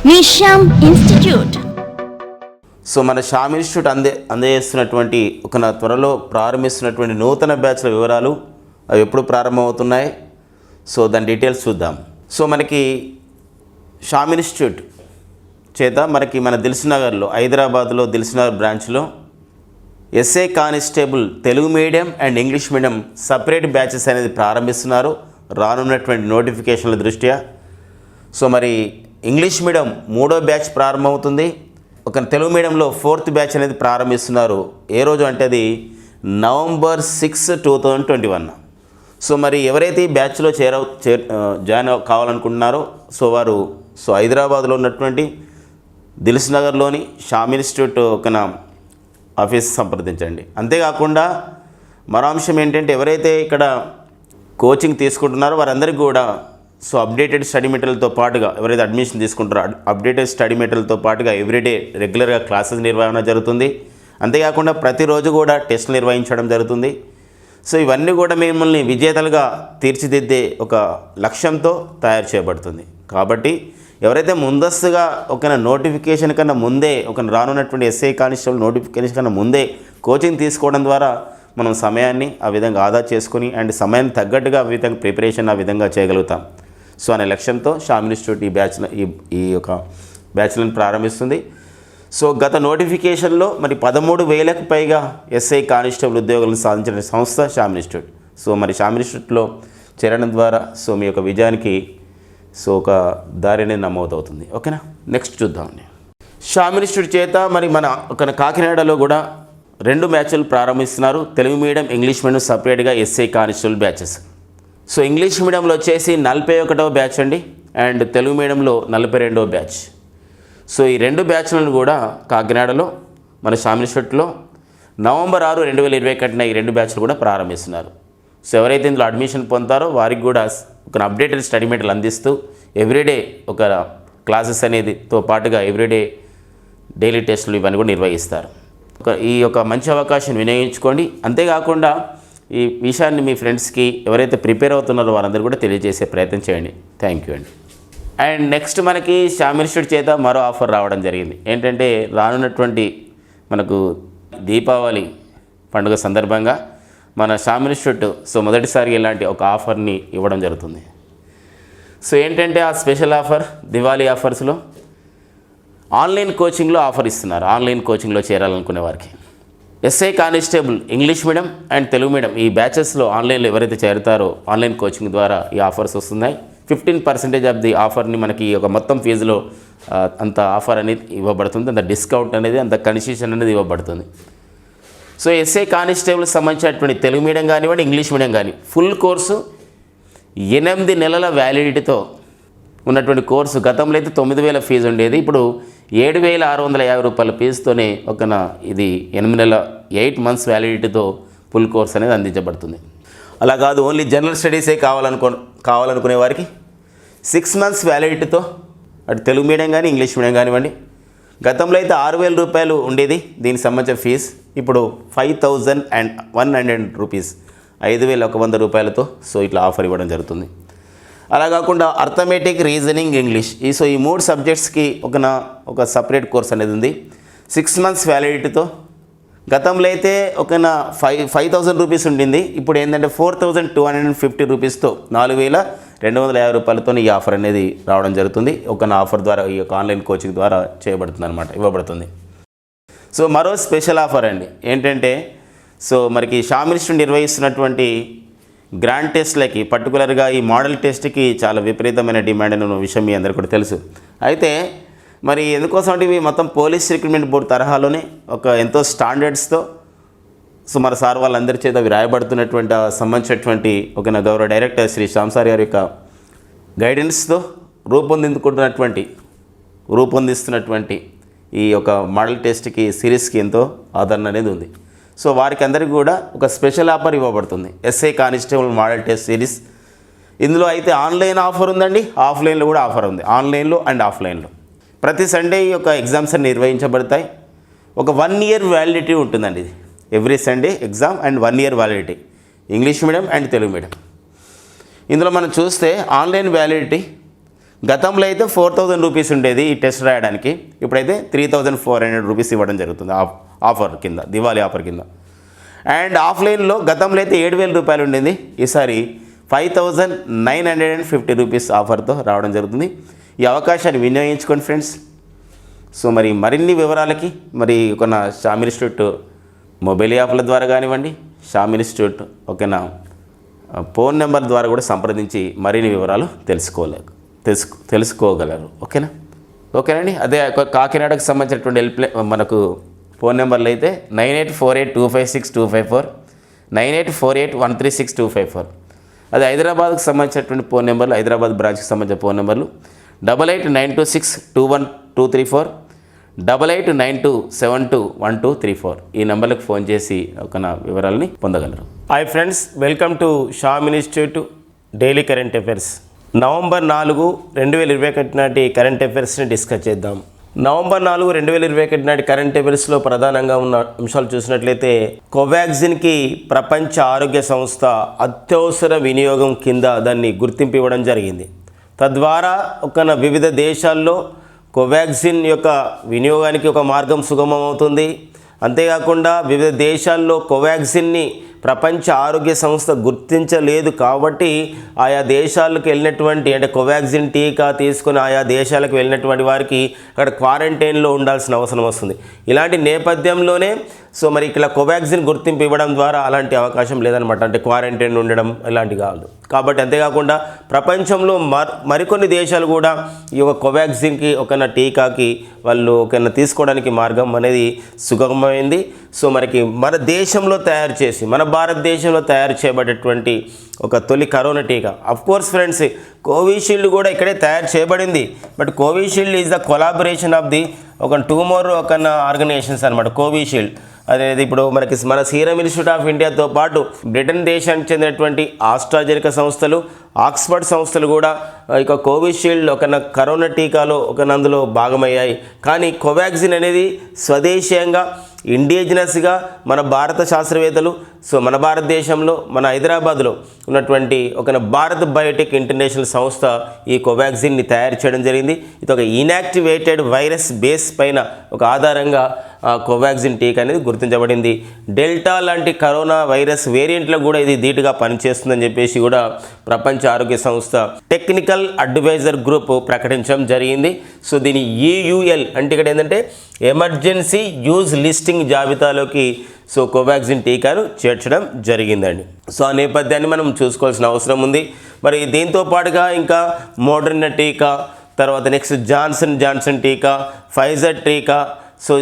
నిషామ్ institute. So మన Shyam institute అందజేస్తున్నటువంటి ఒక త్వరలో ప్రారంభిస్తున్నటువంటి నూతన బ్యాచ్ల వివరాలు అవి ఎప్పుడు ప్రారంభమవుతున్నాయి, సో దాని డీటెయిల్స్ చూద్దాం. సో మనకి శ్యామ్ ఇన్స్టిట్యూట్ చేత మన దిల్సుఖ్నగర్లో, హైదరాబాద్లో దిల్సుఖ్నగర్ బ్రాంచ్లో SI constable Telugu medium and English medium separate batches అనేది ప్రారంభిస్తున్నారు రానున్నటువంటి నోటిఫికేషన్ల దృష్ట్యా. సో మరి ఇంగ్లీష్ మీడియం 3వ బ్యాచ్ ప్రారంభమవుతుంది. తెలుగు మీడియంలో 4th బ్యాచ్ అనేది ప్రారంభిస్తున్నారు. ఏ రోజు అంటే అది November 6, 2021. సో మరి ఎవరైతే ఈ బ్యాచ్లో జాయిన్ కావాలనుకుంటున్నారో వారు హైదరాబాద్లో ఉన్నటువంటి దిల్సుఖ్నగర్లోని శ్యామ్ ఇన్స్టిట్యూట్ ఆఫీస్ సంప్రదించండి. అంతేకాకుండా మరో అంశం ఏంటంటే ఎవరైతే ఇక్కడ కోచింగ్ తీసుకుంటున్నారో వారందరికీ కూడా అప్డేటెడ్ స్టడీ మెటీరియల్తో పాటుగా ఎవరైతే అడ్మిషన్ తీసుకుంటారో అప్డేటెడ్ స్టడీ మెటీరియల్తో పాటుగా ఎవ్రీడే రెగ్యులర్గా క్లాసెస్ నిర్వహణ జరుగుతుంది. అంతేకాకుండా ప్రతిరోజు కూడా టెస్టులు నిర్వహించడం జరుగుతుంది. సో ఇవన్నీ కూడా మిమ్మల్ని విజేతలుగా తీర్చిదిద్దే ఒక లక్ష్యంతో తయారు చేయబడుతుంది. కాబట్టి ఎవరైతే ముందస్తుగా నోటిఫికేషన్ కన్నా ముందే రానున్నటువంటి ఎస్ఐ కానిస్టేబుల్ నోటిఫికేషన్ కన్నా ముందే కోచింగ్ తీసుకోవడం ద్వారా మనం సమయాన్ని ఆ విధంగా ఆదా చేసుకుని అండ్ సమయాన్ని తగ్గట్టుగా ఆ విధంగా ప్రిపరేషన్ ఆ విధంగా చేయగలుగుతాం. సో అనే లక్ష్యంతో శ్యామ్ ఇన్స్టిట్యూట్ ఈ యొక్క బ్యాచ్లను ప్రారంభిస్తుంది. సో గత నోటిఫికేషన్లో 13,000కు పైగా ఎస్ఐ కానిస్టేబుల్ ఉద్యోగులను సాధించిన సంస్థ శ్యామ్ ఇన్స్టిట్యూట్. సో శ్యామ్ ఇన్స్టిట్యూట్లో చేరడం ద్వారా మీ యొక్క విజయానికి ఒక దారి అనేది నమోదవుతుంది. ఓకేనా, నెక్స్ట్ చూద్దామండి. శ్యామ్ ఇన్స్టిట్యూట్ చేత మన కాకినాడలో కూడా 2 బ్యాచ్లు ప్రారంభిస్తున్నారు. తెలుగు మీడియం, ఇంగ్లీష్ మీడియం సపరేట్గా SI constable batches. So English మీడియంలో వచ్చేసి 41వ బ్యాచ్ అండి, అండ్ తెలుగు మీడియంలో 42వ బ్యాచ్. సో ఈ 2 బ్యాచ్లను కూడా కాకినాడలో మన శ్యామ్ ఇన్స్టిట్యూట్లో November 6, 2021 ఈ 2 బ్యాచ్లు కూడా ప్రారంభిస్తున్నారు. సో ఎవరైతే ఇందులో అడ్మిషన్ పొందుతారో వారికి కూడా అప్డేటెడ్ స్టడీ మెటీరియల్ అందిస్తూ ఎవ్రీడే క్లాసెస్ అనేదితో పాటుగా ఎవ్రీడే డైలీ టెస్టులు ఇవన్నీ కూడా నిర్వహిస్తారు. ఈ మంచి అవకాశాన్ని వినియోగించుకోండి. అంతేకాకుండా ఈ విషయాన్ని మీ ఫ్రెండ్స్కి ఎవరైతే ప్రిపేర్ అవుతున్నారో వారందరూ కూడా తెలియజేసే ప్రయత్నం చేయండి. థ్యాంక్ యూ అండి. అండ్ నెక్స్ట్ మనకి శ్యామ్ ఇన్స్టిట్యూట్ చేత మరో ఆఫర్ రావడం జరిగింది. ఏంటంటే రానున్నటువంటి మనకు దీపావళి పండుగ సందర్భంగా మన శ్యామ్ ఇన్స్టిట్యూట్ మొదటిసారి ఇలాంటి ఒక ఆఫర్ని ఇవ్వడం జరుగుతుంది. సో ఏంటంటే ఆ స్పెషల్ ఆఫర్ దివాళీ ఆఫర్స్లో ఆన్లైన్ కోచింగ్లో ఆఫర్ ఇస్తున్నారు. ఆన్లైన్ కోచింగ్లో చేరాలనుకునే వారికి SI constable English medium and Telugu medium ఈ బ్యాచెస్లో ఆన్లైన్లో ఎవరైతే చేరుతారో ఆన్లైన్ కోచింగ్ ద్వారా ఈ ఆఫర్స్ వస్తున్నాయి. 15% ఆఫ్ ది ఆఫర్ని మనకి మొత్తం ఫీజులో అంత ఆఫర్ అనేది ఇవ్వబడుతుంది, అంత డిస్కౌంట్ అనేది, అంత కన్సెషన్ అనేది ఇవ్వబడుతుంది. సో ఎస్ఐ కానిస్టేబుల్ సంబంధించినటువంటి తెలుగు మీడియం కానివ్వండి, ఇంగ్లీష్ మీడియం కానీ ఫుల్ కోర్సు 8 నెలల వ్యాలిడిటీతో ఉన్నటువంటి కోర్సు. గతంలో అయితే 9,000 ఫీజు ఉండేది, ఇప్పుడు 7,650 రూపాయల ఫీజుతోనే ఇది 8 మంత్స్ వ్యాలిడిటీతో ఫుల్ కోర్స్ అనేది అందించబడుతుంది. అలా కాదు ఓన్లీ జనరల్ స్టడీసే కావాలనుకునే వారికి 6 మంత్స్ వ్యాలిడిటీతో అటు తెలుగు మీడియం కానీ ఇంగ్లీష్ మీడియం కానివ్వండి. గతంలో అయితే 6,000 రూపాయలు ఉండేది దీనికి సంబంధించిన ఫీజు, ఇప్పుడు 5,100 రూపీస్, 5,100 రూపాయలతో ఇట్లా ఆఫర్ ఇవ్వడం జరుగుతుంది. అలా కాకుండా అర్థమెటిక్, రీజనింగ్, ఇంగ్లీష్ ఈ 3 సబ్జెక్ట్స్కి ఒక సపరేట్ కోర్స్ అనేది ఉంది 6 మంత్స్ వ్యాలిడిటీతో. గతంలో అయితే 5,000 రూపీస్ ఉండింది, ఇప్పుడు ఏంటంటే 4,250 రూపీస్తో 4,250 రూపాయలతో ఈ ఆఫర్ అనేది రావడం జరుగుతుంది. ఆఫర్ ద్వారా ఈ ఆన్లైన్ కోచింగ్ ద్వారా చేయబడుతుంది అనమాట, ఇవ్వబడుతుంది. సో మరో స్పెషల్ ఆఫర్ అండి ఏంటంటే మనకి శ్యామ్ ఇన్స్టిట్యూట్ నిర్వహిస్తున్నటువంటి గ్రాండ్ టెస్ట్లకి, పర్టికులర్గా ఈ మోడల్ టెస్ట్కి చాలా విపరీతమైన డిమాండ్ అనే విషయం మీ అందరికీ కూడా తెలుసు. అయితే ఎందుకోసం అంటే ఇవి మొత్తం పోలీస్ రిక్రూట్మెంట్ బోర్డు తరహాలోనే ఎంతో స్టాండర్డ్స్తో మన సార్ వాళ్ళందరి చేత అవి రాయబడుతున్నటువంటి సంబంధించినటువంటి గౌరవ డైరెక్టర్ శ్రీ శ్యామ్ సార్ గారి యొక్క గైడెన్స్తో రూపొందిస్తున్నటువంటి ఈ మోడల్ టెస్ట్కి సిరీస్కి ఎంతో ఆదరణ అనేది ఉంది. సో వారికి అందరికీ కూడా ఒక స్పెషల్ ఆఫర్ ఇవ్వబడుతుంది, SI constable model test series. ఇందులో అయితే ఆన్లైన్ ఆఫర్ ఉందండి, ఆఫ్లైన్లో కూడా ఆఫర్ ఉంది. ఆన్లైన్లో అండ్ ఆఫ్లైన్లో ప్రతి సండే ఈ ఎగ్జామ్స్ అన్ని నిర్వహించబడతాయి. 1 ఇయర్ వ్యాలిడిటీ ఉంటుందండి. ఇది every Sunday exam and 1 year validity, English medium and Telugu medium. ఇందులో మనం చూస్తే ఆన్లైన్ వ్యాలిడిటీ గతంలో అయితే 4000 రూపీస్ ఉండేది ఈ టెస్ట్ రాయడానికి, ఇప్పుడైతే 3400 రూపీస్ ఇవ్వడం జరుగుతుంది ఆఫర్ కింద, దివాళీ ఆఫర్ కింద. అండ్ ఆఫ్లైన్లో గతంలో అయితే 7000 రూపాయలు ఉండేది, ఈసారి 5950 రూపీస్ ఆఫర్తో రావడం జరుగుతుంది. ఈ అవకాశాన్ని వినియోగించుకోండి ఫ్రెండ్స్. సో మరి మరిన్ని వివరాలకి మరి ఒక నా షామిల్ ఇన్స్టిట్యూట్ మొబైల్ యాప్ల ద్వారా కానివ్వండి, షామిల్ ఇన్స్టిట్యూట్ ఓకేనా ఫోన్ నెంబర్ ద్వారా కూడా సంప్రదించి మరిన్ని వివరాలు తెలుసుకోగలరు. ఓకేనండి. అదే కాకినాడకు సంబంధించినటువంటి మనకు ఫోన్ నెంబర్లు అయితే 9848256254, 9848136254. అదే హైదరాబాద్కు సంబంధించినటువంటి ఫోన్ నెంబర్లు, హైదరాబాద్ బ్రాంచ్కి సంబంధించిన ఫోన్ నెంబర్లు 8892621234, 8892721234. ఈ నెంబర్లకు ఫోన్ చేసి ఒక నా వివరాలని పొందగలరు. Hi friends, welcome to షామిల్ institute daily current affairs. November 4, 2021 నాటి కరెంట్ అఫైర్స్ని డిస్కస్ చేద్దాం. నవంబర్ 4, 2021 నాటి కరెంట్ అఫైర్స్లో ప్రధానంగా ఉన్న అంశాలు చూసినట్లయితే కోవాక్సిన్కి ప్రపంచ ఆరోగ్య సంస్థ అత్యవసర వినియోగం కింద దాన్ని గుర్తింపు ఇవ్వడం జరిగింది. తద్వారా వివిధ దేశాల్లో కోవాక్సిన్ యొక్క వినియోగానికి ఒక మార్గం సుగమం అవుతుంది. అంతేకాకుండా వివిధ దేశాల్లో కోవాక్సిన్ని ప్రపంచ ఆరోగ్య సంస్థ గుర్తించలేదు కాబట్టి ఆయా దేశాలకు వెళ్ళినటువంటి అంటే కోవాక్సిన్ టీకా తీసుకుని ఆయా దేశాలకు వెళ్ళినటువంటి వారికి అక్కడ క్వారంటైన్లో ఉండాల్సిన అవసరం వస్తుంది. ఇలాంటి నేపథ్యంలోనే సో మరి ఇక్కడ కోవాక్సిన్ గుర్తింపు ఇవ్వడం ద్వారా అలాంటి అవకాశం లేదనమాట, అంటే క్వారంటైన్ ఉండడం ఇలాంటి కాదు. కాబట్టి అంతేకాకుండా ప్రపంచంలో మరికొన్ని దేశాలు కూడా ఈ యొక్క కోవాక్సిన్కి టీకాకి వాళ్ళు తీసుకోవడానికి మార్గం అనేది సుగమమైంది. సో మనకి మన దేశంలో తయారు చేసి మన భారతదేశంలో తయారు చేయబడేటువంటి ఒక తొలి కరోనా టీకా. అఫ్కోర్స్ ఫ్రెండ్స్, కోవిషీల్డ్ కూడా ఇక్కడే తయారు చేయబడింది. But Covishield is the collaboration of the two more organisations అనమాట. కోవిషీల్డ్ అనేది ఇప్పుడు మన సీరం ఇన్స్టిట్యూట్ ఆఫ్ ఇండియాతో పాటు బ్రిటన్ దేశానికి చెందినటువంటి ఆస్ట్రాజెనికా సంస్థలు, ఆక్స్ఫర్డ్ సంస్థలు కూడా ఇక కోవిషీల్డ్ కరోనా టీకాలో అందులో భాగమయ్యాయి. కానీ కోవాక్సిన్ అనేది స్వదేశీయంగా ఇండిజినస్గా మన భారత శాస్త్రవేత్తలు సో మన భారతదేశంలో మన హైదరాబాద్లో ఉన్నటువంటి భారత్ బయోటెక్ ఇంటర్నేషనల్ సంస్థ ఈ కోవాక్సిన్ని తయారు చేయడం జరిగింది. ఇది ఒక ఇన్యాక్టివేటెడ్ వైరస్ బేస్ పైన ఆధారంగా కోవాక్సిన్ టీకా అనేది గుర్తించబడింది. డెల్టా లాంటి కరోనా వైరస్ వేరియంట్లో కూడా ఇది ధీటుగా పనిచేస్తుందని చెప్పేసి కూడా ప్రపంచ ఆరోగ్య సంస్థ టెక్నికల్ అడ్వైజర్ గ్రూప్ ప్రకటించడం జరిగింది. సో దీని EUL అంటే ఇక్కడ ఏంటంటే ఎమర్జెన్సీ యూజ్ లిస్టింగ్ జాబితాలోకి సో కోవాక్సిన్ టీకాను చేర్చడం జరిగిందండి. సో ఆ నేపథ్యాన్ని మనం చూసుకోవాల్సిన అవసరం ఉంది. మరి దీంతో పాటుగా ఇంకా మోడర్నా టీకా, తర్వాత నెక్స్ట్ జాన్సన్ టీకా, ఫైజర్ టీకా, సో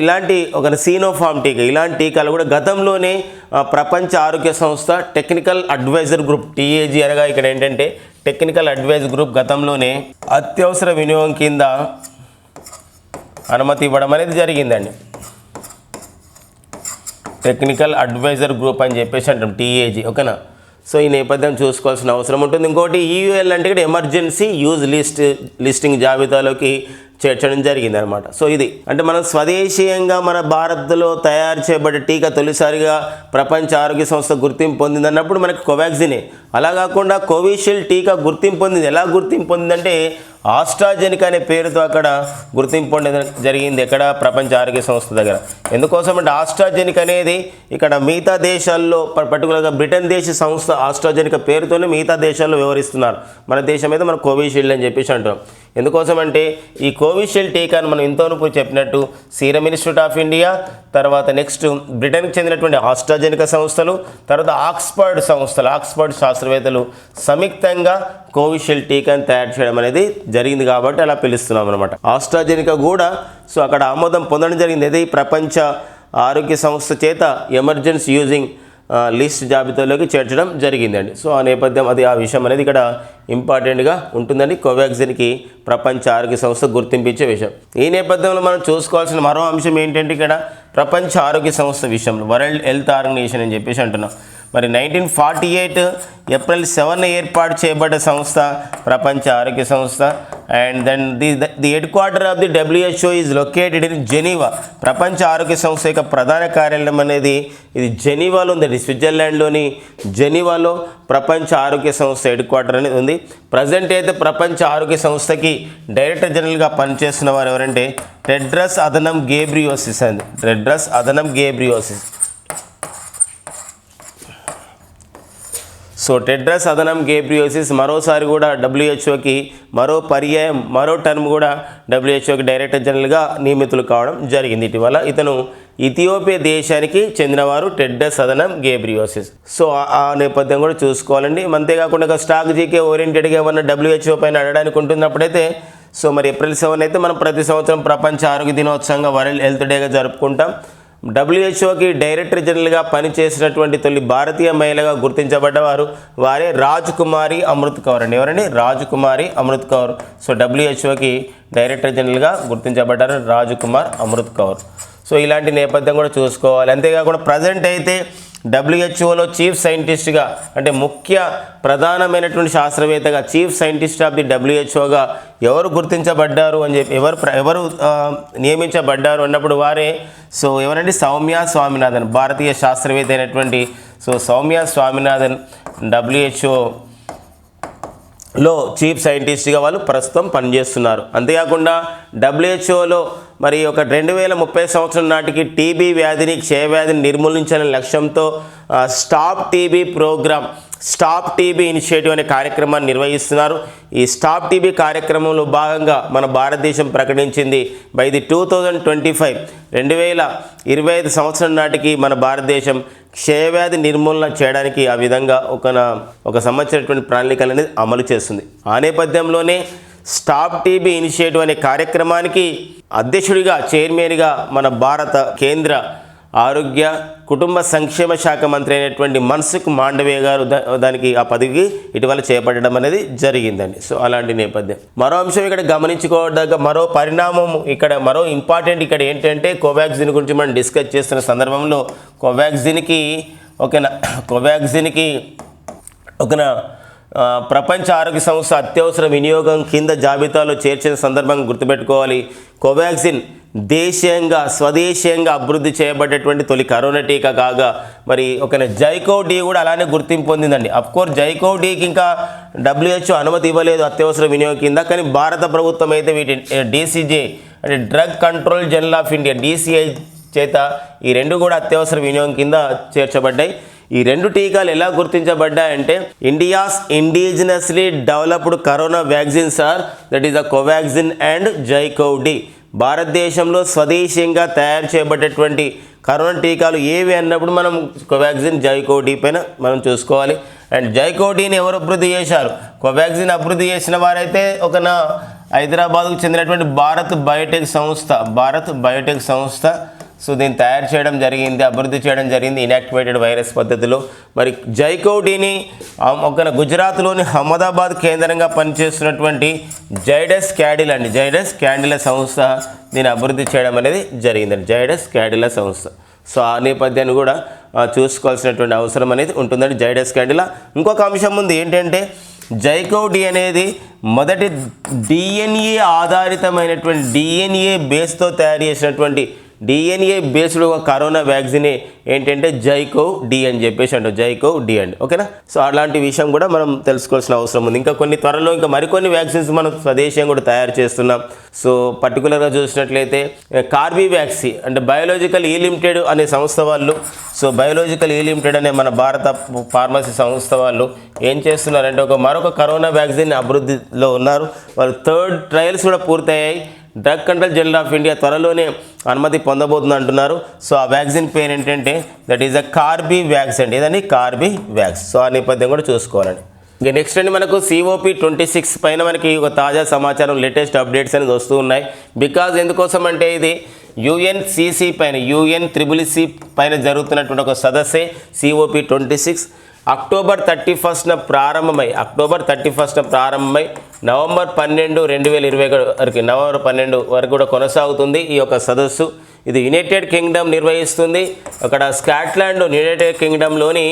ఇలాంటి సీనోఫార్మ్ టీకా, ఇలాంటి టీకాలు కూడా గతంలోనే ప్రపంచ ఆరోగ్య సంస్థ టెక్నికల్ అడ్వైజర్ గ్రూప్ TAG అనగా ఇక్కడ ఏంటంటే టెక్నికల్ అడ్వైజర్ గ్రూప్ గతంలోనే అత్యవసర వినియోగం కింద అనుమతి ఇవ్వడం అనేది జరిగిందండి. టెక్నికల్ అడ్వైజర్ గ్రూప్ అని చెప్పేసి అంటాం TAG. సో ఈ నేపథ్యం చూసుకోవాల్సిన అవసరం ఉంటుంది. ఇంకోటి EUL అంటే ఇక్కడ ఎమర్జెన్సీ యూజ్ లిస్టింగ్ జాబితాలోకి చేర్చడం జరిగింది అనమాట. సో ఇది అంటే మనం స్వదేశీయంగా మన భారత్లో తయారు చేయబడ్డ టీకా తొలిసారిగా ప్రపంచ ఆరోగ్య సంస్థ గుర్తింపు పొందింది అన్నప్పుడు మనకి కోవాక్సినే. అలా కాకుండా కోవిషీల్డ్ టీకా గుర్తింపు పొందింది. ఎలా గుర్తింపు పొందిందంటే ఆస్ట్రాజెనికా అనే పేరుతో అక్కడ గుర్తింపు పొందడం జరిగింది. ఎక్కడ? ప్రపంచ ఆరోగ్య సంస్థ దగ్గర. ఎందుకోసం అంటే ఆస్ట్రాజెనికా అనేది ఇక్కడ మిగతా దేశాల్లో పర్టికులర్గా బ్రిటన్ దేశ సంస్థ ఆస్ట్రాజెనికా పేరుతోనే మిగతా దేశాల్లో వ్యవహరిస్తున్నారు. మన దేశం అయితే మనం కోవిషీల్డ్ అని చెప్పేసి అంటాం. ఎందుకోసం అంటే ఈ కోవిషీల్డ్ టీకాను మనం ఇంతవరకు చెప్పినట్టు సీరం ఇన్స్టిట్యూట్ ఆఫ్ ఇండియా, తర్వాత నెక్స్ట్ బ్రిటన్కి చెందినటువంటి ఆస్ట్రాజెనికా సంస్థలు, తర్వాత ఆక్స్ఫర్డ్ శాస్త్రవేత్తలు సంయుక్తంగా కోవిషీల్డ్ టీకాను తయారు చేయడం అనేది జరిగింది కాబట్టి అలా పిలుస్తున్నాం అనమాట. ఆస్ట్రాజెనికా కూడా సో అక్కడ ఆమోదం పొందడం జరిగింది. ఇది ప్రపంచ ఆరోగ్య సంస్థ చేత ఎమర్జెన్సీ యూజింగ్ లిస్ట్ జాబితాలోకి చేర్చడం జరిగిందండి. సో ఆ నేపథ్యం ఆ విషయం అనేది ఇక్కడ ఇంపార్టెంట్గా ఉంటుందండి. కోవాక్సిన్కి ప్రపంచ ఆరోగ్య సంస్థ గుర్తింపించే విషయం. ఈ నేపథ్యంలో మనం చూసుకోవాల్సిన మరో అంశం ఏంటంటే ఇక్కడ ప్రపంచ ఆరోగ్య సంస్థ విషయంలో వరల్డ్ హెల్త్ ఆర్గనైజేషన్ అని చెప్పేసి అంటున్నాం. మరి 1948 ఏప్రిల్ 7 ఏర్పాటు చేయబడ్డ సంస్థ ప్రపంచ ఆరోగ్య సంస్థ. And then the head quarter of the WHO is located in Geneva. ప్రపంచ ఆరోగ్య సంస్థ యొక్క ప్రధాన కార్యాలయం అనేది ఇది జెనీవాలో ఉందండి. స్విట్జర్లాండ్లోని జెనీవాలో ప్రపంచ ఆరోగ్య సంస్థ హెడ్ క్వార్టర్ అనేది ఉంది. ప్రజెంట్ అయితే ప్రపంచ ఆరోగ్య సంస్థకి డైరెక్టర్ జనరల్గా పనిచేస్తున్న వారు ఎవరంటే టెడ్రస్ అదనం గేబ్రియోసిస్ అండి. టెడ్రస్ అదనం గేబ్రియోసిస్. సో టెడ్రస్ అదనం గేబ్రియోసిస్ మరోసారి కూడా WHOకి మరో పర్యాయం మరో టర్మ్ కూడా WHOకి డైరెక్టర్ జనరల్గా నియమితులు కావడం జరిగింది ఇటీవల. ఇతను ఇథియోపియా దేశానికి చెందినవారు టెడ్రస్ అదనం గేబ్రియోసిస్. సో ఆ నేపథ్యం కూడా చూసుకోవాలండి. అంతేకాకుండా స్టాక్ జీకే ఓరియంటెడ్గా ఏమన్నా WHO పైన అడగడానికి ఉంటున్నప్పుడైతే సో మరి ఏప్రిల్ 7 అయితే మనం ప్రతి సంవత్సరం ప్రపంచ ఆరోగ్య దినోత్సవంగా వరల్డ్ హెల్త్ డేగా జరుపుకుంటాం. WHOకి డైరెక్టర్ జనరల్గా పనిచేసినటువంటి తొలి భారతీయ మహిళగా గుర్తించబడ్డవారు వారే రాజ్కుమారి అమృత్ కౌర్ అండి. ఎవరండి? రాజ్కుమారి అమృత్ కౌర్. సో WHOకి డైరెక్టర్ జనరల్గా గుర్తించబడ్డారు రాజ్కుమార్ అమృత్ కౌర్. సో ఇలాంటి నేపథ్యం కూడా చూసుకోవాలి. అంతేకాకుండా ప్రజెంట్ అయితే WHOలో చీఫ్ సైంటిస్ట్గా అంటే ముఖ్య ప్రధానమైనటువంటి శాస్త్రవేత్తగా చీఫ్ సైంటిస్ట్ ఆఫ్ ది WHOగా ఎవరు గుర్తించబడ్డారు అని చెప్పి ఎవరు నియమించబడ్డారు అన్నప్పుడు వారే సో ఎవరండి సౌమ్య స్వామినాథన్, భారతీయ శాస్త్రవేత్త అయినటువంటి సో సౌమ్య స్వామినాథన్ WHOలో చీఫ్ సైంటిస్ట్గా వాళ్ళు ప్రస్తుతం పనిచేస్తున్నారు. అంతేకాకుండా WHO మరి ఒక 2030 సంవత్సరం నాటికి టీబీ వ్యాధిని క్షయవ్యాధిని నిర్మూలించాలనే లక్ష్యంతో stop TB programme, stop TB initiative అనే కార్యక్రమాన్ని నిర్వహిస్తున్నారు. ఈ స్టాప్ టీబీ కార్యక్రమంలో భాగంగా మన భారతదేశం ప్రకటించింది బై ది 2025 సంవత్సరం నాటికి మన భారతదేశం క్షయవ్యాధి నిర్మూలన చేయడానికి ఆ విధంగా ఒక సంబంధించినటువంటి ప్రణాళికలు అనేది అమలు చేస్తుంది. ఆ నేపథ్యంలోనే స్టాప్ టీబీ ఇనిషియేటివ్ అనే కార్యక్రమానికి అధ్యక్షుడిగా చైర్మన్గా మన భారత కేంద్ర ఆరోగ్య కుటుంబ సంక్షేమ శాఖ మంత్రి అయినటువంటి మన్సుఖ్ మాండవీయ గారు దానికి ఆ పదవికి ఇటీవల చేపట్టడం అనేది జరిగిందండి. సో అలాంటి నేపథ్యం. మరో అంశం ఇక్కడ గమనించుకోదగ్గ మరో పరిణామం ఇక్కడ మరో ఇంపార్టెంట్ ఇక్కడ ఏంటంటే కోవాక్సిన్ గురించి మనం డిస్కస్ చేస్తున్న సందర్భంలో కోవాక్సిన్కి ప్రపంచ ఆరోగ్య సంస్థ అత్యవసర వినియోగం కింద జాబితాలో చేర్చిన సందర్భంగా గుర్తుపెట్టుకోవాలి. కోవాక్సిన్ స్వదేశీయంగా అభివృద్ధి చేయబడ్డటువంటి తొలి కరోనా టీకా కాగా మరి జైకోవ్-డి కూడా అలానే గుర్తింపు పొందిందండి. అఫ్కోర్స్ జైకోవ్-డికి ఇంకా WHO అనుమతి ఇవ్వలేదు అత్యవసర వినియోగం కింద, కానీ భారత ప్రభుత్వం అయితే వీటి DCJ అంటే drug control general of India DCI చేత ఈ రెండు కూడా అత్యవసర వినియోగం కింద చేర్చబడ్డాయి. ఈ రెండు టీకాలు ఎలా గుర్తించబడ్డాయంటే India's indigenously developed corona vaccines are that is the Covaxin and ZyCoV D. భారతదేశంలో స్వదేశీయంగా తయారు చేయబడ్డటువంటి కరోనా టీకాలు ఏవి అన్నప్పుడు మనం కోవాక్సిన్ జైకోవ్-డి పైన మనం చూసుకోవాలి. అండ్ జైకోవ్-డిని ఎవరు అభివృద్ధి చేశారు? కోవాక్సిన్ అభివృద్ధి చేసిన వారైతే హైదరాబాద్కు చెందినటువంటి భారత్ బయోటెక్ సంస్థ సో దీన్ని తయారు చేయడం జరిగింది, అభివృద్ధి చేయడం జరిగింది ఇన్యాక్టివేటెడ్ వైరస్ పద్ధతిలో. మరి జైకోవ్-డిని గుజరాత్లోని అహ్మదాబాద్ కేంద్రంగా పనిచేస్తున్నటువంటి జైడస్ క్యాడిలా సంస్థ దీన్ని అభివృద్ధి చేయడం అనేది జరిగిందండి. జైడస్ క్యాడిలా సంస్థ. సో ఆ నేపథ్యాన్ని కూడా చూసుకోవాల్సినటువంటి అవసరం అనేది ఉంటుందండి. జైడస్ క్యాడిలా. ఇంకొక అంశం ఉంది ఏంటంటే జైకోవ్-డి అనేది మొదటి DNA ఆధారితమైనటువంటి DNA బేస్తో తయారు చేసినటువంటి DNA బేస్డ్ ఒక కరోనా వ్యాక్సినే ఏంటంటే జైకోవ్-డి అని చెప్పేసి అంటారు. జైకోవ్-డి అండి. ఓకేనా? సో అలాంటి విషయం కూడా మనం తెలుసుకోవాల్సిన అవసరం ఉంది. ఇంకా త్వరలో మరికొన్ని వ్యాక్సిన్స్ మనం స్వదేశీయంగా కూడా తయారు చేస్తున్నాం. సో పర్టికులర్గా చూసినట్లయితే కార్బీవ్యాక్స్ అంటే బయోలాజికల్ ఈ లిమిటెడ్ అనే సంస్థ వాళ్ళు బయోలాజికల్ ఈ లిమిటెడ్ అనే మన భారత ఫార్మసీ సంస్థ వాళ్ళు ఏం చేస్తున్నారంటే మరొక కరోనా వ్యాక్సిన్ అభివృద్ధిలో ఉన్నారు. వాళ్ళు 3rd ట్రయల్స్ కూడా పూర్తయ్యాయి. Drug control general of India త్వరలోనే అనుమతి పొందబోతుంది అంటున్నారు. సో ఆ వ్యాక్సిన్ పేరు ఏంటంటే దట్ ఈస్ అ కార్బీవ్యాక్స్ అండి. ఏదండి? కార్బీవ్యాక్స్. సో ఆ నేపథ్యం కూడా చూసుకోవాలండి. ఇంకా నెక్స్ట్ అండి మనకు COP26 పైన మనకి ఒక తాజా సమాచారం లేటెస్ట్ అప్డేట్స్ అనేది వస్తూ ఉన్నాయి. బికాజ్ ఎందుకోసం అంటే ఇది UNCC పైన UNCCC పైన జరుగుతున్నటువంటి ఒక సదస్సే COP26. అక్టోబర్ 31న ప్రారంభమై నవంబర్ 12, 2020 వరకు కూడా కొనసాగుతుంది ఈ యొక్క సదస్సు. ఇది యునైటెడ్ కింగ్డమ్ నిర్వహిస్తుంది. అక్కడ స్కాట్లాండ్ యునైటెడ్ కింగ్డమ్లోని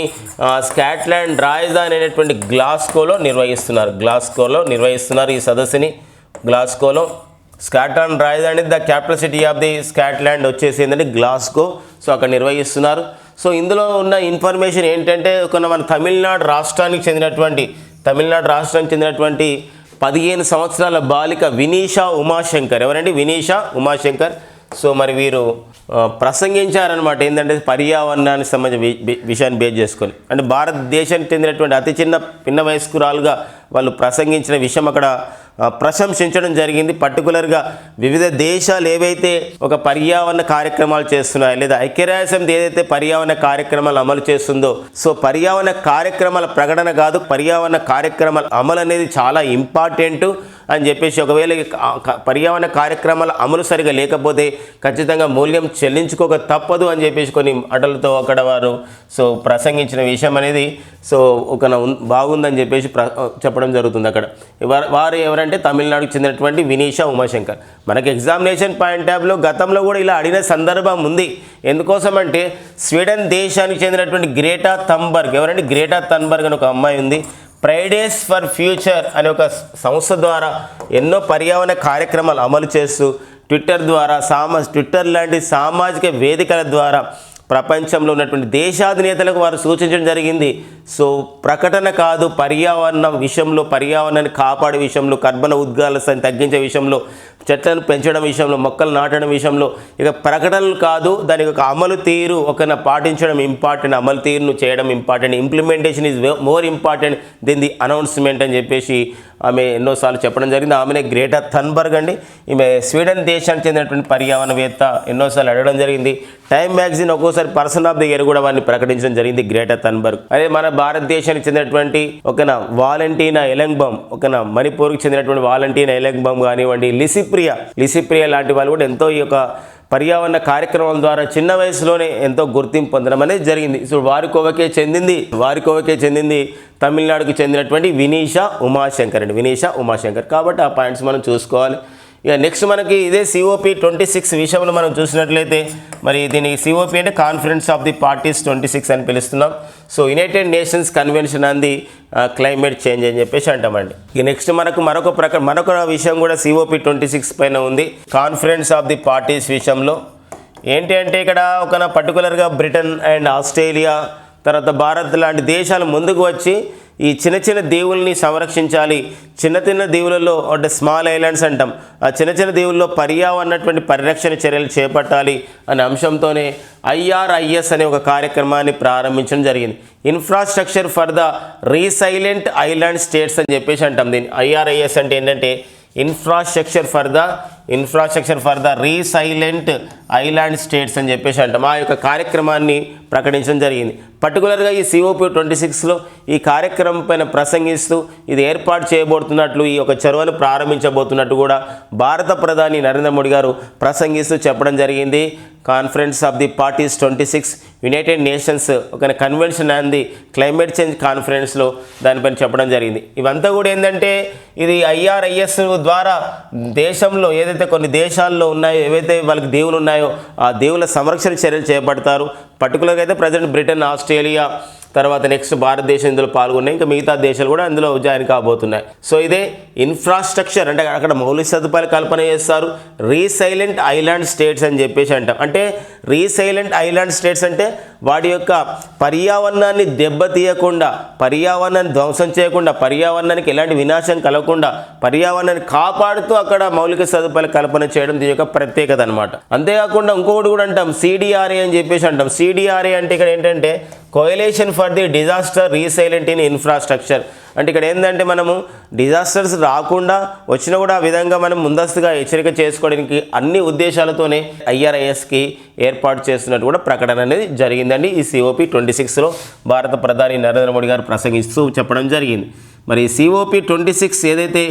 స్కాట్లాండ్ రాజధాని అనేటువంటి గ్లాస్గోలో నిర్వహిస్తున్నారు ఈ సదస్సుని. గ్లాస్గోలో స్కాట్లాండ్ రాజధాని the capital city of the Scotland వచ్చేసి ఏంటంటే గ్లాస్గో. సో అక్కడ నిర్వహిస్తున్నారు. సో ఇందులో ఉన్న ఇన్ఫర్మేషన్ ఏంటంటే మన తమిళనాడు రాష్ట్రానికి చెందినటువంటి 15 సంవత్సరాల బాలిక వినీషా ఉమాశంకర్. ఎవరండి? వినీషా ఉమాశంకర్. సో మరి వీరు ప్రసంగించారనమాట. ఏంటంటే పర్యావరణానికి సంబంధించిన విషయాన్ని బేస్ చేసుకొని, అంటే భారతదేశానికి చెందినటువంటి అతి పిన్న వయస్కురాలుగా వాళ్ళు ప్రసంగించిన విషయం అక్కడ ప్రశంసించడం జరిగింది. పర్టికులర్గా వివిధ దేశాలు ఏవైతే ఒక పర్యావరణ కార్యక్రమాలు చేస్తున్నాయో, లేదా ఐక్యరాజ్యసమితి ఏదైతే పర్యావరణ కార్యక్రమాలు అమలు చేస్తుందో, సో పర్యావరణ కార్యక్రమాల ప్రకటన కాదు, పర్యావరణ కార్యక్రమాల అమలు అనేది చాలా ఇంపార్టెంట్ అని చెప్పేసి, ఒకవేళ పర్యావరణ కార్యక్రమాల అమలు సరిగా లేకపోతే ఖచ్చితంగా మూల్యం చెల్లించుకోక తప్పదు అని చెప్పేసి కొన్ని మాటలతో అక్కడ వారు సో ప్రసంగించిన విషయం అనేది సో బాగుందని చెప్పేసి చెప్పడం జరుగుతుంది. అక్కడ వారు ఎవరంటే తమిళనాడుకు చెందినటువంటి వినీషా ఉమాశంకర్. మనకి ఎగ్జామినేషన్ పాయింట్ ఆఫ్లో గతంలో కూడా ఇలా అడిగిన సందర్భం ఉంది. ఎందుకోసం అంటే స్వీడన్ దేశానికి చెందినటువంటి గ్రేటా థన్బర్గ్. ఎవరంటే గ్రేటా థన్బర్గ్ అని ఒక అమ్మాయి ఉంది. ఫ్రైడేస్ ఫర్ ఫ్యూచర్ అనే ఒక సంస్థ ద్వారా ఎన్నో పర్యావరణ కార్యక్రమాలు అమలు చేస్తూ ట్విట్టర్ లాంటి సామాజిక వేదికల ద్వారా ప్రపంచంలో ఉన్నటువంటి దేశాధినేతలకు వారు సూచించడం జరిగింది. సో ప్రకటన కాదు, పర్యావరణం విషయంలో, పర్యావరణాన్ని కాపాడే విషయంలో, కర్బన ఉద్గారాలను తగ్గించే విషయంలో, చెట్లను పెంచడం విషయంలో, మొక్కలు నాటడం విషయంలో ఇక ప్రకటనలు కాదు, దానికి ఒక అమలు తీరు పాటించడం ఇంపార్టెంట్, అమలు తీరును చేయడం important, implementation is more important then the announcement అని చెప్పేసి ఆమె ఎన్నోసార్లు చెప్పడం జరిగింది. ఆమెనే గ్రేటా థన్బర్గ్ అండి. ఈమె స్వీడన్ దేశానికి చెందినటువంటి పర్యావరణవేత్త. ఎన్నోసార్లు అడగడం జరిగింది. టైమ్ మ్యాగజైన్ ఒక్కోసారి పర్సన్ ఆఫ్ ది ఇయర్ కూడా వారిని ప్రకటించడం జరిగింది, గ్రేటా థన్బర్గ్. అదే మన భారతదేశానికి చెందినటువంటి వాలంటీనా ఎలంగ్బామ్, మణిపూర్కి చెందినటువంటి వాలంటీనా ఎలంగ్బామ్ కానివ్వండి, లిసిప్రియా లాంటి వాళ్ళు కూడా ఎంతో ఈ యొక్క పర్యావరణ కార్యక్రమం ద్వారా చిన్న వయసులోనే ఎంతో గుర్తింపు పొందడం అనేది జరిగింది. సో వారి కోవకే చెందింది తమిళనాడుకు చెందినటువంటి వినీషా ఉమాశంకర్. కాబట్టి ఆ పాయింట్స్ మనం చూసుకోవాలి. ఇక నెక్స్ట్ మనకి ఇదే COP 26 విషయంలో మనం చూసినట్లయితే, మరి దీనికి COP అంటే కాన్ఫరెన్స్ ఆఫ్ ది పార్టీస్ 26 అని పిలుస్తున్నాం. So United Nations convention on the climate change అని చెప్పేసి అంటామండి. ఇక నెక్స్ట్ మనకు మరొక విషయం కూడా COP 26 పైన ఉంది, కాన్ఫరెన్స్ ఆఫ్ ది పార్టీస్ విషయంలో. ఏంటి అంటే ఇక్కడ పర్టికులర్గా బ్రిటన్ అండ్ ఆస్ట్రేలియా, తర్వాత భారత్ లాంటి దేశాలు ముందుకు వచ్చి ఈ చిన్న దీవుల్ని సంరక్షించాలి, చిన్న దీవులలో అంటే స్మాల్ ఐలాండ్స్ అంటాం, ఆ చిన్న దీవుల్లో పర్యావరణటువంటి పరిరక్షణ చర్యలు చేపట్టాలి అనే అంశంతోనే IRIS అనే ఒక కార్యక్రమాన్ని ప్రారంభించడం జరిగింది. Infrastructure for the resilient island states అని చెప్పేసి అంటాం. దీన్ని IRIS అంటే ఏంటంటే infrastructure for the resilient island states అని చెప్పేసి అంటాం. ఆ యొక్క కార్యక్రమాన్ని ప్రకటించడం జరిగింది. పర్టికులర్గా ఈ COP 26లో ఈ కార్యక్రమం పైన ప్రసంగిస్తూ ఇది ఏర్పాటు చేయబోతున్నట్లు, ఈ యొక్క చొరవను ప్రారంభించబోతున్నట్టు కూడా భారత ప్రధాని నరేంద్ర మోడీ గారు ప్రసంగిస్తూ చెప్పడం జరిగింది. Conference of the parties 26 United Nations convention on the climate change కాన్ఫరెన్స్లో దానిపైన చెప్పడం జరిగింది. ఇవంతా కూడా ఏంటంటే ఇది IRIS ద్వారా దేశంలో ఏదైతే కొన్ని దేశాల్లో ఉన్నాయో, ఏవైతే వాళ్ళకి దీవులు ఉన్నాయో ఆ దీవుల సంరక్షణ చర్యలు చేపడతారు. పర్టికులర్గా అయితే ప్రజెంట్ బ్రిటన్, ఆస్ట్రేలియా, తర్వాత నెక్స్ట్ భారతదేశం ఇందులో పాల్గొన్నాయి. ఇంకా మిగతా దేశాలు కూడా అందులో జాయిన్ కాబోతున్నాయి. సో ఇదే ఇన్ఫ్రాస్ట్రక్చర్ అంటే అక్కడ మౌలిక సదుపాయాలు కల్పన చేస్తారు. రీసైలెంట్ ఐలాండ్ స్టేట్స్ అని చెప్పేసి అంటాం. అంటే రీసైలెంట్ ఐలాండ్ స్టేట్స్ అంటే వాటి యొక్క పర్యావరణాన్ని దెబ్బతీయకుండా, పర్యావరణాన్ని ధ్వంసం చేయకుండా, పర్యావరణానికి ఎలాంటి వినాశం కలగకుండా పర్యావరణాన్ని కాపాడుతూ అక్కడ మౌలిక సదుపాయాలు కల్పన చేయడం దీని యొక్క ప్రత్యేకత అనమాట. అంతేకాకుండా ఇంకొకటి కూడా అంటాం, CDRA అని చెప్పేసి అంటాం. CDRA అంటే ఇక్కడ ఏంటంటే coalition for the disaster resilient in infrastructure. అంటే ఇక్కడ ఏంటంటే మనము డిజాస్టర్స్ రాకుండా వచ్చినా కూడా ఆ విధంగా మనం ముందస్తుగా హెచ్చరిక చేసుకోవడానికి అన్ని ఉద్దేశాలతోనే IRISకి ఏర్పాటు చేస్తున్నట్టు కూడా ప్రకటన అనేది జరిగిందండి. ఈ COP 26లో భారత ప్రధాని నరేంద్ర మోడీ గారు ప్రసంగిస్తూ చెప్పడం జరిగింది. మరి COP 26 ఏదైతే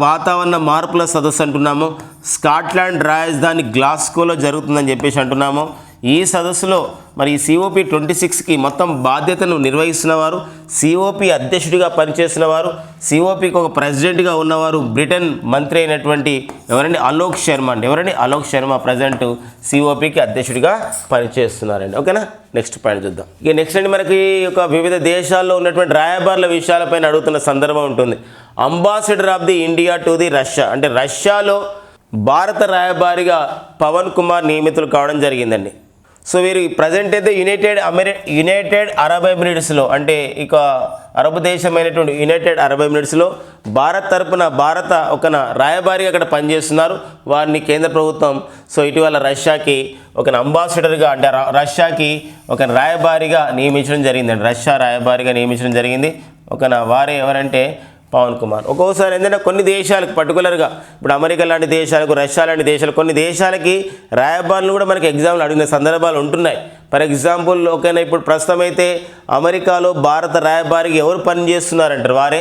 వాతావరణ మార్పుల సదస్సు అంటున్నామో, స్కాట్లాండ్ రాజధాని గ్లాస్గోలో జరుగుతుందని చెప్పేసి అంటున్నామో, ఈ సదస్సులో మరి ఈ సిఓపి 26కి మొత్తం బాధ్యతను నిర్వహిస్తున్నవారు, సిఓపి అధ్యక్షుడిగా పనిచేస్తున్న వారు, సిఓపికి ఒక ప్రెసిడెంట్గా ఉన్నవారు బ్రిటన్ మంత్రి అయినటువంటి ఎవరండి అలోక్ శర్మ అండి. ఎవరండి అలోక్ శర్మ ప్రజెంట్ సిఓపికి అధ్యక్షుడిగా పనిచేస్తున్నారండి. ఓకేనా, నెక్స్ట్ పాయింట్ చూద్దాం. ఇక నెక్స్ట్ అండి మనకి ఒక వివిధ దేశాల్లో ఉన్నటువంటి రాయబారుల విషయాలపైన అడుగుతున్న సందర్భం ఉంటుంది. Ambassador of the India to the Russia అంటే రష్యాలో భారత రాయబారిగా పవన్ కుమార్ నియమితులు కావడం జరిగిందండి. సో వీరు ప్రజెంట్ అయితే యునైటెడ్ అరబ్ ఎమిరేట్స్లో అంటే ఇక అరబ్ దేశమైనటువంటి యునైటెడ్ అరబ్ ఎమిరేట్స్లో భారత్ తరపున ఒక రాయబారిగా అక్కడ పనిచేస్తున్నారు. వారిని కేంద్ర ప్రభుత్వం సో ఇటీవల రష్యాకి ఒక అంబాసిడర్గా అంటే రష్యాకి ఒక రాయబారిగా నియమించడం జరిగిందండి. రష్యా రాయబారిగా నియమించడం జరిగింది. వారే ఎవరంటే పవన్ కుమార్. ఒక్కోసారి ఏంటంటే కొన్ని దేశాలకు పర్టికులర్గా ఇప్పుడు అమెరికా లాంటి దేశాలకు, రష్యా లాంటి దేశాలు, కొన్ని దేశాలకి రాయబారులు కూడా మనకి ఎగ్జామ్లు అడిగిన సందర్భాలు ఉంటున్నాయి. ఫర్ ఎగ్జాంపుల్ ఓకేనా, ఇప్పుడు ప్రస్తుతం అయితే అమెరికాలో భారత రాయబారికి ఎవరు పనిచేస్తున్నారంటారు, వారే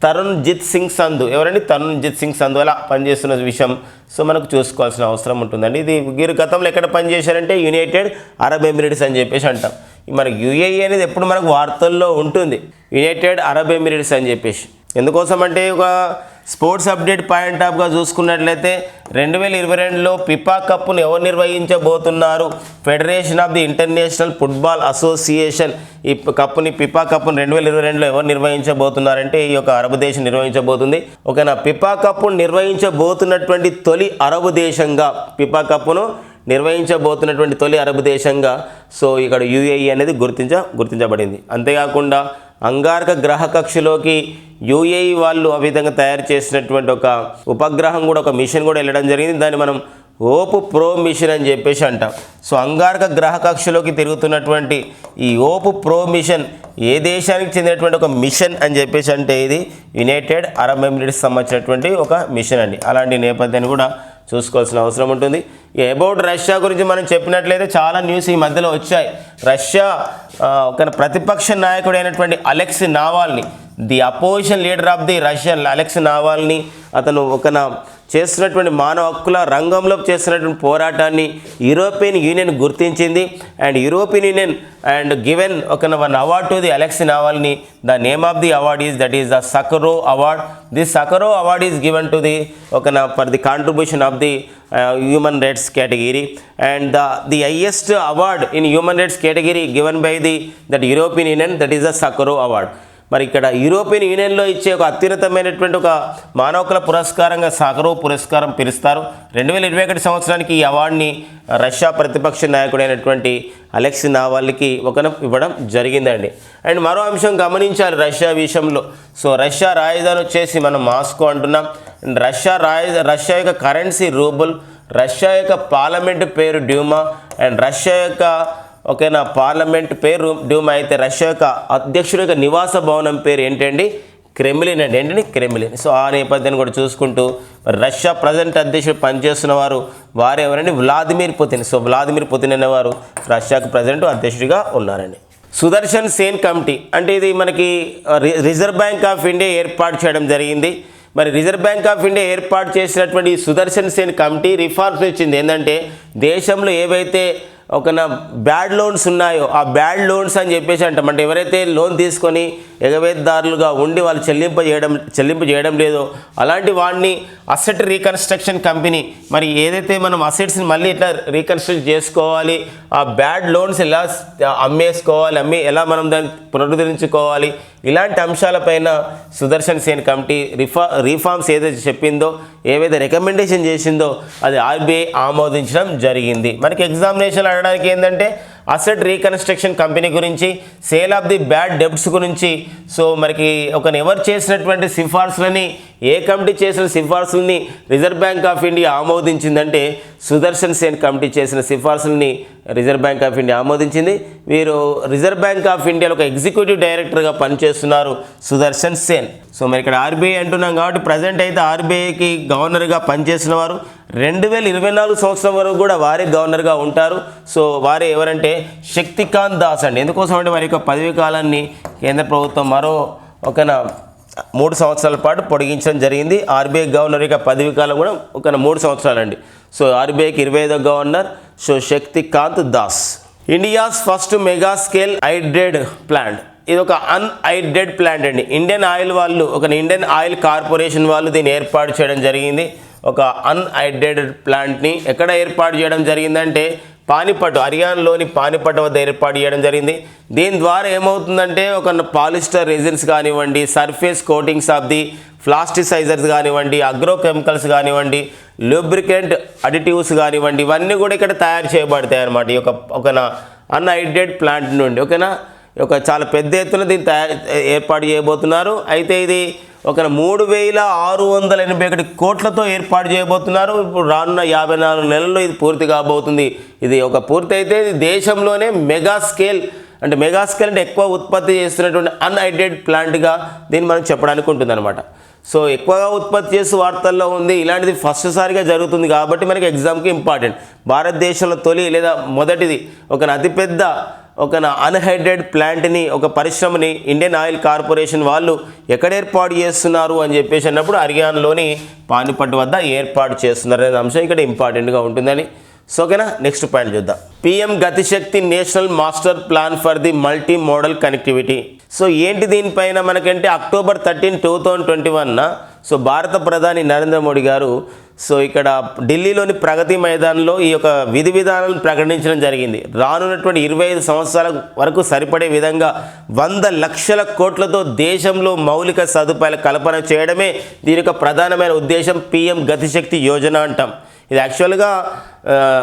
తరుణ్ జిత్ సింగ్ సంధు. ఎవరండి తరుణ్ జిత్ సింగ్ సంధు అలా పనిచేస్తున్న విషయం సో మనకు చూసుకోవాల్సిన అవసరం ఉంటుందండి. ఇది వీరు గతంలో ఎక్కడ పనిచేశారంటే యునైటెడ్ అరబ్ ఎమిరేట్స్ అని చెప్పేసి అంటాం. మనకి యుఏఈ అనేది ఎప్పుడు మనకు వార్తల్లో ఉంటుంది, యునైటెడ్ అరబ్ ఎమిరేట్స్ అని చెప్పేసి. ఎందుకోసం అంటే ఒక స్పోర్ట్స్ అప్డేట్ పాయింట్ ఆఫ్గా చూసుకున్నట్లయితే 2022లో పిపా కప్ను ఎవరు నిర్వహించబోతున్నారు, federation of the international football association ఈ పిపా కప్ను 2022లో ఎవరు నిర్వహించబోతున్నారంటే ఈ యొక్క అరబ్ దేశం నిర్వహించబోతుంది. ఓకేనా, పిపా కప్ను నిర్వహించబోతున్నటువంటి తొలి అరబ్ దేశంగా నిర్వహించబోతున్నటువంటి తొలి అరబ్ దేశంగా సో ఇక్కడ యుఏఈ అనేది గుర్తించబడింది. అంతేకాకుండా అంగారక గ్రహ కక్షలోకి యుఏఈ వాళ్ళు ఆ విధంగా తయారు చేసినటువంటి ఒక ఉపగ్రహం కూడా, ఒక మిషన్ కూడా వెళ్ళడం జరిగింది. దాన్ని మనం ఓప్ ప్రో మిషన్ అని చెప్పేసి అంటాం. సో అంగారక గ్రహ కక్షలోకి తిరుగుతున్నటువంటి ఈ ఓప్ ప్రో మిషన్ ఏ దేశానికి చెందినటువంటి ఒక మిషన్ అని చెప్పేసి అంటే ఇది యునైటెడ్ అరబ్ ఎమిరేట్స్ సంబంధించినటువంటి ఒక మిషన్ అండి. అలాంటి నేపథ్యాన్ని కూడా చూసుకోవాల్సిన అవసరం ఉంటుంది. అబౌట్ రష్యా గురించి మనం చెప్పినట్లయితే చాలా న్యూస్ ఈ మధ్యలో వచ్చాయి. రష్యా ఒక ప్రతిపక్ష నాయకుడు అయినటువంటి Alex Navalny, the opposition leader of the Russian Alex Navalny, అతను చేస్తున్నటువంటి మానవ హక్కుల రంగంలో చేస్తున్నటువంటి పోరాటాన్ని యూరోపియన్ యూనియన్ గుర్తించింది. And European Union and given one award to the Alex Navalny. The name of the award is that is the Sakharov award. This Sakharov award is given to the for the contribution of the human rights category and the highest award in human rights category given by that European Union that is the Sakharov award. మరి ఇక్కడ European యూనియన్లో ఇచ్చే ఒక అత్యున్నతమైనటువంటి ఒక మానవ హక్కుల పురస్కారంగా సకరో పురస్కారం పిలుస్తారు. 2021 సంవత్సరానికి ఈ అవార్డుని రష్యా ప్రతిపక్ష నాయకుడైనటువంటి అలెక్స్ నావాల్నీకి ఇవ్వడం జరిగిందండి. అండ్ మరో అంశం గమనించాలి రష్యా విషయంలో. సో రష్యా రాజధాని వచ్చేసి మనం మాస్కో అంటున్నాం. అండ్ రష్యా యొక్క కరెన్సీ రూబుల్, రష్యా యొక్క పార్లమెంటు పేరు డ్యూమా అండ్ రష్యా యొక్క పార్లమెంట్ పేరు డ్యూమా అయితే రష్యా యొక్క అధ్యక్షుడి యొక్క నివాస భవనం పేరు ఏంటండి, క్రెమ్లిన్ అండి. ఏంటండి, క్రెమ్లిన్. సో ఆ నేపథ్యాన్ని కూడా చూసుకుంటూ రష్యా ప్రజెంట్ అధ్యక్షుడు పనిచేస్తున్న వారు ఎవరండి, Vladimir Putin. So Vladimir Putin అనేవారు రష్యాకు ప్రజెంట్ అధ్యక్షుడిగా ఉన్నారండి. సుదర్శన్ సేన్ కమిటీ అంటే ఇది మనకి రిజర్వ్ బ్యాంక్ ఆఫ్ ఇండియా ఏర్పాటు చేయడం జరిగింది. మరి రిజర్వ్ బ్యాంక్ ఆఫ్ ఇండియా ఏర్పాటు చేసినటువంటి సుదర్శన్ సేన్ కమిటీ రిఫార్మ్స్ ఇచ్చింది. ఏంటంటే దేశంలో ఏవైతే బ్యాడ్ లోన్స్ ఉన్నాయో ఆ బ్యాడ్ లోన్స్ అని చెప్పేసి అంటాం. అంటే ఎవరైతే లోన్ తీసుకొని ఎగవేతదారులుగా ఉండి వాళ్ళు చెల్లింపు చేయడం లేదో అలాంటి వాడిని అసెట్ రీకన్స్ట్రక్షన్ కంపెనీ, మరి ఏదైతే మనం అసెట్స్ని మళ్ళీ ఎట్లా రీకన్స్ట్రక్ట్ చేసుకోవాలి, ఆ బ్యాడ్ లోన్స్ ఎలా అమ్మేసుకోవాలి, ఎలా మనం దాన్ని పునరుద్ధరించుకోవాలి, ఇలాంటి అంశాలపైన సుదర్శన్ సేన్ కమిటీ రిఫార్మ్స్ ఏదైతే చెప్పిందో, ఏవైతే రికమెండేషన్ చేసిందో అది ఆర్బీఐ ఆమోదించడం జరిగింది. మనకి ఎగ్జామినేషన్ అడగడానికి ఏంటంటే అసెట్ రీకన్స్ట్రక్షన్ కంపెనీ గురించి, sale of the bad debts గురించి. సో మనకి ఎవరు చేసినటువంటి సిఫార్సులని, ఏ కమిటీ చేసిన సిఫార్సులని రిజర్వ్ బ్యాంక్ ఆఫ్ ఇండియా ఆమోదించిందంటే సుదర్శన్ సేన్ కమిటీ చేసిన సిఫార్సులని రిజర్వ్ బ్యాంక్ ఆఫ్ ఇండియా ఆమోదించింది. వీరు రిజర్వ్ బ్యాంక్ ఆఫ్ ఇండియాలో ఒక ఎగ్జిక్యూటివ్ డైరెక్టర్గా పనిచేస్తున్నారు సుదర్శన్ సేన్. సో మరి ఇక్కడ ఆర్బీఐ అంటున్నాం కాబట్టి ప్రజెంట్ అయితే ఆర్బీఐకి గవర్నర్గా పనిచేసిన వారు 2024 సంవత్సరం వరకు కూడా వారే గవర్నర్గా ఉంటారు. సో వారే ఎవరంటే శక్తికాంత్ దాస్ అండి. ఎందుకోసం అంటే వారి యొక్క పదవీ కాలాన్ని కేంద్ర ప్రభుత్వం మరో 3 సంవత్సరాల పాటు పొడిగించడం జరిగింది. ఆర్బీఐ గవర్నర్ యొక్క పదవీ కాలం కూడా 3 సంవత్సరాలండి. సో ఆర్బీఐకి 25వ governor so Shaktikanta Das. India's first mega scale hydrate plant. ఇది ఒక అన్హైడ్రేట్ ప్లాంట్ అండి. ఇండియన్ ఆయిల్ వాళ్ళు, ఒక ఇండియన్ ఆయిల్ కార్పొరేషన్ వాళ్ళు దీన్ని ఏర్పాటు చేయడం జరిగింది. ఒక అన్హైడ్రేటెడ్ ప్లాంట్ని ఎక్కడ ఏర్పాటు చేయడం జరిగిందంటే పానిపట్, హర్యానాలోని పానిపట్ వద్ద ఏర్పాటు చేయడం జరిగింది. దీని ద్వారా ఏమవుతుందంటే ఒక పాలిస్టర్ రెజిన్స్ కానివ్వండి, సర్ఫేస్ కోటింగ్స్ ఆఫ్ ది ప్లాస్టిసైజర్స్ కానివ్వండి, అగ్రోకెమికల్స్ కానివ్వండి, లూబ్రికెంట్ అడిటివ్స్ కానివ్వండి, ఇవన్నీ కూడా ఇక్కడ తయారు చేయబడతాయి అన్నమాట. ఈ ఒక అన్హైడ్రేట్ ప్లాంట్ నుండి. ఓకేనా, ఒక చాలా పెద్ద ఎత్తున దీన్ని ఏర్పాటు చేయబోతున్నారు. అయితే ఇది ఒక 3681 కోట్లతో ఏర్పాటు చేయబోతున్నారు. ఇప్పుడు రానున్న 54 నెలల్లో ఇది పూర్తి కాబోతుంది. ఇది ఒక పూర్తి అయితే ఇది దేశంలోనే మెగా స్కేల్ అంటే ఎక్కువ ఉత్పత్తి చేస్తున్నటువంటి అన్హైడ్రేట్ ప్లాంట్గా దీన్ని మనం చెప్పడానికి ఉంటుందన్నమాట. సో ఎక్కువగా ఉత్పత్తి చేస్తూ వార్తల్లో ఉంది. ఇలాంటిది ఫస్ట్ సారిగా జరుగుతుంది కాబట్టి మనకి ఎగ్జామ్కి ఇంపార్టెంట్. భారతదేశంలో తొలి లేదా మొదటిది ఒక అతిపెద్ద ఒక అన్హైడ్రేట్ ప్లాంట్ని, ఒక పరిశ్రమని ఇండియన్ ఆయిల్ కార్పొరేషన్ వాళ్ళు ఎక్కడ ఏర్పాటు చేస్తున్నారు అని చెప్పేసి అన్నప్పుడు హర్యానాలోని పానిపట్ వద్ద ఏర్పాటు చేస్తున్నారు అనే అంశం ఇక్కడ ఇంపార్టెంట్గా ఉంటుందని. సో ఓకేనా, నెక్స్ట్ పాయింట్ చూద్దాం. PM Gati Shakti national master plan for the multi modal connectivity. So ఏంటి దీనిపైన మనకంటే అక్టోబర్ 13, 2021 సో భారత ప్రధాని నరేంద్ర మోడీ గారు సో ఇక్కడ ఢిల్లీలోని ప్రగతి మైదానంలో ఈ యొక్క విధి విధానాలను ప్రకటించడం జరిగింది. రానున్నటువంటి 25 సంవత్సరాల వరకు సరిపడే విధంగా 100 లక్షల కోట్లతో దేశంలో మౌలిక సదుపాయాల కల్పన చేయడమే దీని యొక్క ప్రధానమైన ఉద్దేశం. పిఎం గతిశక్తి యోజన అంటాం. ఇది యాక్చువల్గా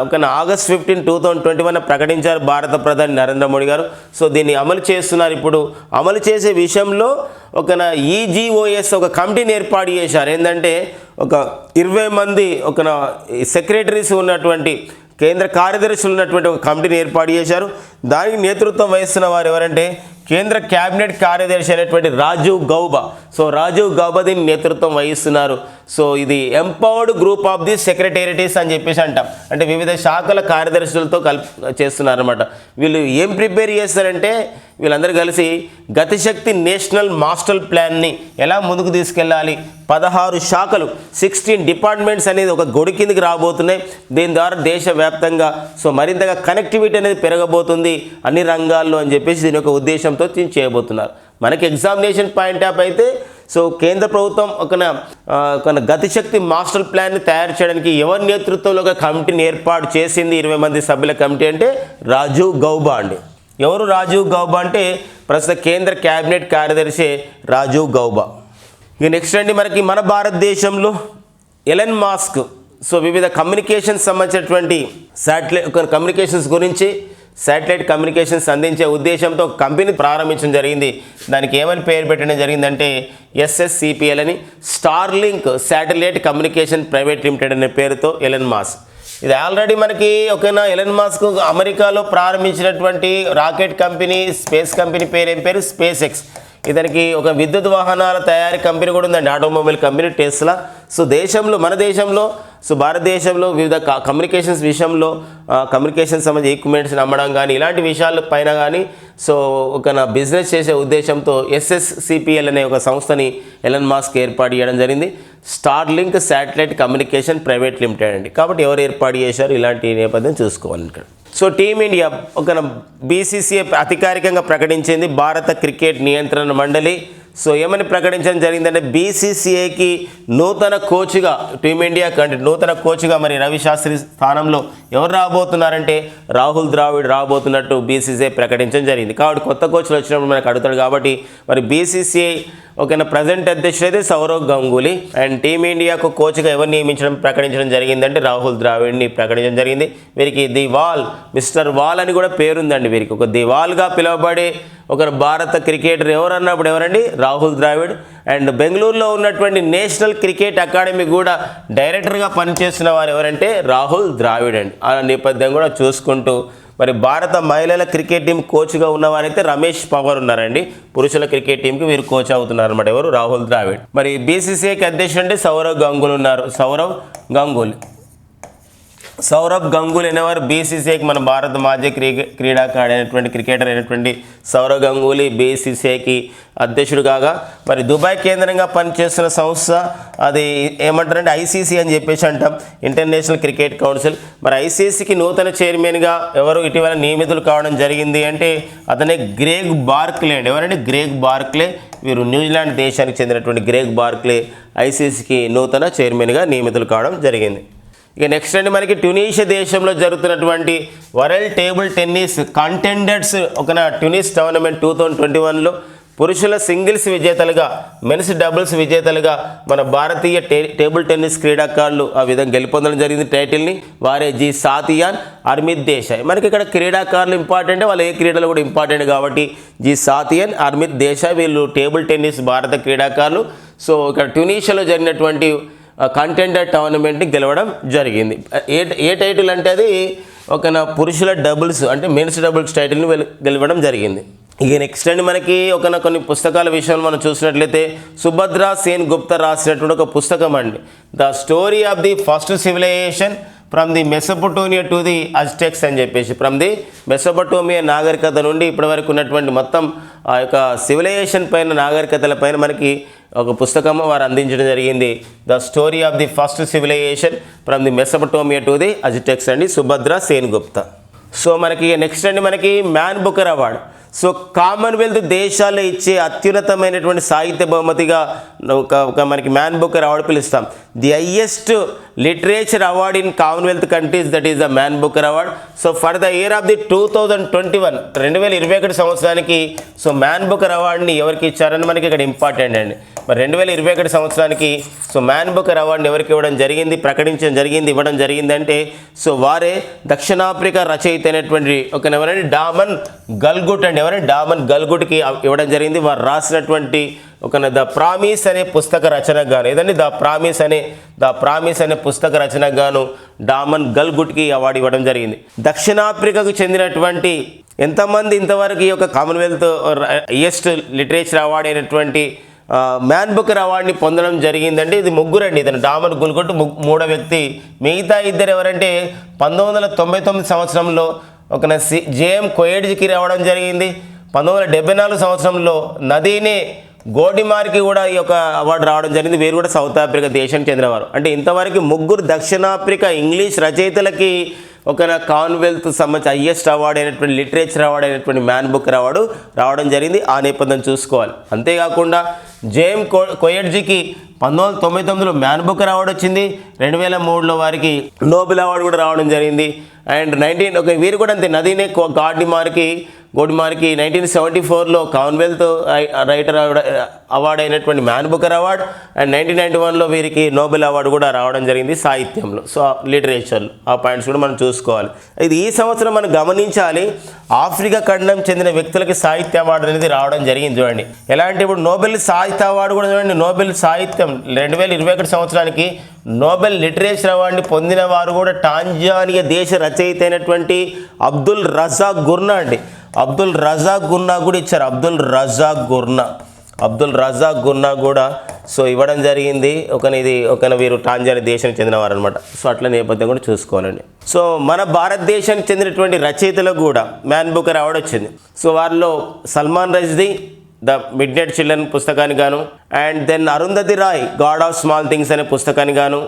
ఒక ఆగస్ట్ 15, 2021 ప్రకటించారు భారత ప్రధాని నరేంద్ర మోడీ గారు. సో దీన్ని అమలు చేస్తున్నారు. ఇప్పుడు అమలు చేసే విషయంలో ఒక ఈజీఓఎస్ ఒక కమిటీని ఏర్పాటు చేశారు. ఏంటంటే ఒక 20 మంది ఒక సెక్రటరీస్ ఉన్నటువంటి, కేంద్ర కార్యదర్శులు ఉన్నటువంటి ఒక కమిటీని ఏర్పాటు చేశారు. దానికి నేతృత్వం వహిస్తున్న వారు ఎవరంటే కేంద్ర క్యాబినెట్ కార్యదర్శి అయినటువంటి రాజీవ్ గౌబా. సో రాజీవ్ గౌబా దీన్ని నేతృత్వం వహిస్తున్నారు. సో ఇది ఎంపవర్డ్ గ్రూప్ ఆఫ్ ది సెక్రటేరియటీస్ అని చెప్పేసి అంటాం. అంటే వివిధ శాఖల కార్యదర్శులతో చేస్తున్నారు అనమాట. వీళ్ళు ఏం ప్రిపేర్ చేస్తారంటే వీళ్ళందరూ కలిసి గతిశక్తి నేషనల్ మాస్టర్ ప్లాన్ని ఎలా ముందుకు తీసుకెళ్ళాలి, 16 శాఖలు 16 డిపార్ట్మెంట్స్ అనేది ఒక గొడి కిందికి రాబోతున్నాయి. దీని ద్వారా దేశవ్యాప్తంగా సో మరింతగా కనెక్టివిటీ అనేది పెరగబోతుంది అన్ని రంగాల్లో అని చెప్పేసి దీని యొక్క ఉద్దేశంతో చేయబోతున్నారు. మనకి ఎగ్జామినేషన్ పాయింట్ ఆఫ్ అయితే సో కేంద్ర ప్రభుత్వం ఒక గతిశక్తి మాస్టర్ ప్లాన్ని తయారు చేయడానికి ఎవరి నేతృత్వంలో ఒక కమిటీని ఏర్పాటు చేసింది 20 మంది సభ్యుల కమిటీ అంటే రాజీవ్ గౌబా అండి. ఎవరు రాజీవ్ గౌబా అంటే ప్రస్తుత కేంద్ర క్యాబినెట్ కార్యదర్శి రాజీవ్ గౌబా. ఇక నెక్స్ట్ అండి మనకి మన భారతదేశంలో ఎలన్ మాస్క్ సో వివిధ కమ్యూనికేషన్స్ సంబంధించినటువంటి కమ్యూనికేషన్స్ గురించి శాటిలైట్ కమ్యూనికేషన్స్ అందించే ఉద్దేశంతో ఒక కంపెనీ ప్రారంభించడం జరిగింది. దానికి ఏమని పేరు పెట్టడం జరిగిందంటే SSCPL అని, Starlink satellite communication private limited అనే పేరుతో ఎలన్ మాస్క్. ఇది ఆల్రెడీ మనకి ఒకనా ఎలన్ మాస్క్ అమెరికాలో ప్రారంభించినటువంటి రాకెట్ కంపెనీ, స్పేస్ కంపెనీ పేరు స్పేస్ ఎక్స్. ఇతనికి ఒక విద్యుత్ వాహనాల తయారీ కంపెనీ కూడా ఉందండి, ఆటోమొబైల్ కంపెనీ టెస్లా. సో మన దేశంలో సో భారతదేశంలో వివిధ కమ్యూనికేషన్స్ విషయంలో కమ్యూనికేషన్ సంబంధించి ఎక్విప్మెంట్స్ని అమ్మడం కానీ ఇలాంటి విషయాల పైన కానీ సో ఒక బిజినెస్ చేసే ఉద్దేశంతో SSCPL అనే ఒక సంస్థని ఎలన్ మాస్క్ ఏర్పాటు చేయడం జరిగింది. Starlink satellite communication private limited అండి. కాబట్టి ఎవరు ఏర్పాటు చేశారు ఇలాంటి నేపథ్యం చూసుకోవాలి ఇక్కడ. సో టీమిండియా ఒక BCCI అధికారికంగా ప్రకటించింది భారత క్రికెట్ నియంత్రణ మండలి. సో ఏమని ప్రకటించడం జరిగిందంటే BCCIకి నూతన కోచ్గా టీమిండియాకి అంటే నూతన కోచ్గా మరి రవి శాస్త్రి స్థానంలో ఎవరు రాబోతున్నారంటే రాహుల్ ద్రావిడ్ రాబోతున్నట్టు BCCI ప్రకటించడం జరిగింది. కాబట్టి కొత్త కోచ్లు వచ్చినప్పుడు మనకు అడుగుతాడు. కాబట్టి మరి BCCI ప్రజెంట్ అధ్యక్షుడు అయితే సౌరవ్ గంగూలీ అండ్ టీమిండియాకు కోచ్గా ఎవరు ప్రకటించడం జరిగిందంటే రాహుల్ ద్రావిడ్ని ప్రకటించడం జరిగింది. వీరికి మిస్టర్ వాల్ అని కూడా పేరుందండి. వీరికి ఒక దివాల్గా పిలువబడే ఒక భారత క్రికెటర్ ఎవరన్నప్పుడు ఎవరండి రాహుల్ ద్రావిడ్. అండ్ బెంగళూరులో ఉన్నటువంటి నేషనల్ క్రికెట్ అకాడమీ కూడా డైరెక్టర్గా పనిచేస్తున్న వారు ఎవరంటే రాహుల్ ద్రావిడ్ అండి. ఆ నేపథ్యం కూడా చూసుకుంటూ మరి భారత మహిళల క్రికెట్ టీం కోచ్గా ఉన్నవారైతే రమేష్ పవార్ ఉన్నారండి. పురుషుల క్రికెట్ టీంకి వీరు కోచ్ అవుతున్నారు అనమాట. ఎవరు రాహుల్ ద్రావిడ్. మరి BCCIకి అధ్యక్షుడు అంటే సౌరవ్ గంగూలీ ఉన్నారు. సౌరవ్ గంగూలీ. సౌరభ్ గంగూలీ అనేవారు బీసీసీఐకి మన భారత మాజీ క్రీడాకారుడు అయినటువంటి క్రికెటర్ అయినటువంటి సౌరవ్ గంగూలీ బీసీసీఐకి అధ్యక్షుడు కాగా, మరి దుబాయ్ కేంద్రంగా పనిచేస్తున్న సంస్థ అది ఏమంటారంటే ఐసీసీ అని చెప్పేసి అంటాం, ఇంటర్నేషనల్ క్రికెట్ కౌన్సిల్. మరి ఐసీసీకి నూతన చైర్మన్గా ఎవరు ఇటీవల నియమితులు కావడం జరిగింది అంటే అతనే గ్రేగ్ బార్క్లే అండి. ఎవరంటే గ్రేగ్ బార్క్లే, వీరు న్యూజిలాండ్ దేశానికి చెందినటువంటి గ్రేగ్ బార్క్లే ఐసీసీకి నూతన చైర్మన్గా నియమితులు కావడం జరిగింది. ఇక నెక్స్ట్ అండి మనకి ట్యునీషియా దేశంలో జరుగుతున్నటువంటి world table tennis contenders Tunis tournament 2021లో పురుషుల సింగిల్స్ విజేతలుగా, మెన్స్ డబుల్స్ విజేతలుగా మన భారతీయ టేబుల్ టెన్నిస్ క్రీడాకారులు ఆ విధంగా గెలుపొందడం జరిగింది టైటిల్ని. వారే జీ సాతియాన్, అర్మిత్ దేశాయ్. మనకి ఇక్కడ క్రీడాకారులు ఇంపార్టెంట్, వాళ్ళు ఏ క్రీడలు కూడా ఇంపార్టెంట్ కాబట్టి జీ సాతియాన్, అర్మిత్ దేశాయ్ వీళ్ళు టేబుల్ టెన్నిస్ భారత క్రీడాకారులు. సో ఇక్కడ ట్యునీషియాలో జరిగినటువంటి కంటెండర్ టోర్నమెంట్ని గెలవడం జరిగింది. ఏ టైటిల్ అంటే అది పురుషుల డబుల్స్ అంటే మెన్స్ డబుల్స్ టైటిల్ని గెలవడం జరిగింది. ఇక నెక్స్ట్ అండి మనకి కొన్ని పుస్తకాల విషయంలో మనం చూసినట్లయితే సుభద్రా సేన్ గుప్తా రాసినటువంటి ఒక పుస్తకం అండి, the story of the first civilisation from the Mesopotamia to the Aztecs అని చెప్పేసి, ఫ్రమ్ ది మెసొపొటేమియా నాగరికత నుండి ఇప్పటి వరకు ఉన్నటువంటి మొత్తం ఆ యొక్క సివిలైజేషన్ పైన, నాగరికతల పైన మనకి ఒక పుస్తకం వారు అందించడం జరిగింది. The story of the first civilisation from the Mesopotamia to the Aztecs అండి, సుభద్రా సేన్ గుప్తా. సో మనకి నెక్స్ట్ అండి మనకి Man Booker award. So Commonwealth దేశాల్లో ఇచ్చే అత్యున్నతమైనటువంటి సాహిత్య బహుమతిగా మనకి మ్యాన్ బుకర్ అవార్డు పిలుస్తాం. The highest literature award in Commonwealth countries, that is the Man Booker award. So for the year of the 2021 సంవత్సరానికి సో మ్యాన్ బుకర్ అవార్డుని ఎవరికి ఇచ్చారని మనకి ఇక్కడ ఇంపార్టెంట్ అండి. మరి 2021 సంవత్సరానికి సో మ్యాన్ బుకర్ అవార్డుని ఎవరికి ఇవ్వడం జరిగింది, ప్రకటించడం జరిగింది, ఇవ్వడం జరిగిందంటే సో వారే దక్షిణాఫ్రికా రచయిత అయినటువంటి ఎవరంటే డామన్ గల్గుట్ అండి. ఎవరంటే డామన్ గల్గుట్కి ఇవ్వడం జరిగింది. వారు రాసినటువంటి ద ప్రామిస్ అనే పుస్తక రచనకు గాను, ఏదండి ద ప్రామిస్ అనే పుస్తక రచనకు గాను డామన్ గల్గుట్కి అవార్డు ఇవ్వడం జరిగింది. దక్షిణాఫ్రికాకు చెందినటువంటి ఎంతమంది ఇంతవరకు ఈ యొక్క కామన్వెల్త్ హైయెస్ట్ లిటరేచర్ అవార్డు అయినటువంటి మ్యాన్ బుకర్ అవార్డుని పొందడం జరిగిందంటే ఇది ముగ్గురండి. ఇతను డామన్ గల్గుట్ మూడో వ్యక్తి. మిగతా ఇద్దరు ఎవరంటే 1999 సంవత్సరంలో జేఎం కొయేడ్జికి రావడం జరిగింది. 1974 సంవత్సరంలో నదీనే గోడిమార్కి కూడా ఈ యొక్క అవార్డు రావడం జరిగింది. వీరు కూడా సౌత్ ఆఫ్రికా దేశానికి చెందినవారు. అంటే ఇంతవరకు ముగ్గురు దక్షిణాఫ్రికా ఇంగ్లీష్ రచయితలకి కామన్వెల్త్ సంబంధించి హైయెస్ట్ అవార్డు అయినటువంటి లిటరేచర్ అవార్డు అయినటువంటి మ్యాన్ బుకర్ అవార్డు రావడం జరిగింది. ఆ నేపథ్యం చూసుకోవాలి. అంతేకాకుండా జేఎం కొయేడ్జికి 1999లో మ్యాన్ బుకర్ అవార్డు వచ్చింది. 2003లో వారికి నోబెల్ అవార్డు కూడా రావడం జరిగింది. అండ్ వీరు కూడా అంతే, నదీనే గోడిమార్కి 1974లో కామన్వెల్త్ రైటర్ అవార్డు అయినటువంటి మ్యాన్ బుకర్ అవార్డు అండ్ 1991లో వీరికి నోబెల్ అవార్డు కూడా రావడం జరిగింది సాహిత్యంలో. సో లిటరేచర్లో ఆ పాయింట్స్ కూడా మనం చూసుకోవాలి. ఇది ఈ సంవత్సరం మనం గమనించాలి, ఆఫ్రికా ఖండం చెందిన వ్యక్తులకి సాహిత్య అవార్డు అనేది రావడం జరిగింది. చూడండి ఎలా అంటే ఇప్పుడు నోబెల్ సాహిత్య అవార్డు కూడా చూడండి, నోబెల్ సాహిత్యం 2021 సంవత్సరానికి నోబెల్ లిటరేచర్ అవార్డుని పొందిన వారు కూడా టాంజానియా దేశ రచయిత అయినటువంటి అబ్దుల్ రజాక్ గుర్నా అండి. అబ్దుల్ రజాక్ గుర్నా కూడా ఇచ్చారు. అబ్దుల్ రజాక్ గుర్నా కూడా సో ఇవ్వడం జరిగింది. వీరు టాంజానియా దేశానికి చెందినవారు అనమాట. సో అట్లా నేపథ్యం కూడా చూసుకోవాలండి. సో మన భారతదేశానికి చెందినటువంటి రచయితలకు కూడా మ్యాన్ బుకర్ అవార్డు వచ్చింది. సో వారిలో Salman Rushdie the midnight children పుస్తకానికి గాను, and then Arundhati Roy god of small things అనే పుస్తకానికి గాను,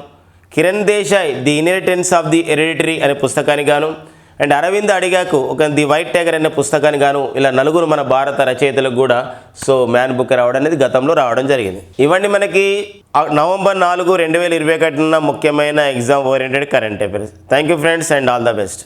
Kiran Desai the inheritance of the hereditary అనే పుస్తకానికి గాను, అండ్ అరవింద్ అడిగాకు ది వైట్ టైగర్ అనే పుస్తకానికి గాను ఇలా నలుగురు మన భారత రచయితలకు కూడా సో మ్యాన్ బుకర్ అవార్డు అనేది గతంలో రావడం జరిగింది. ఇవన్నీ మనకి నవంబర్ 4, 2021 ముఖ్యమైన exam oriented current affairs. Thank you friends and all the best.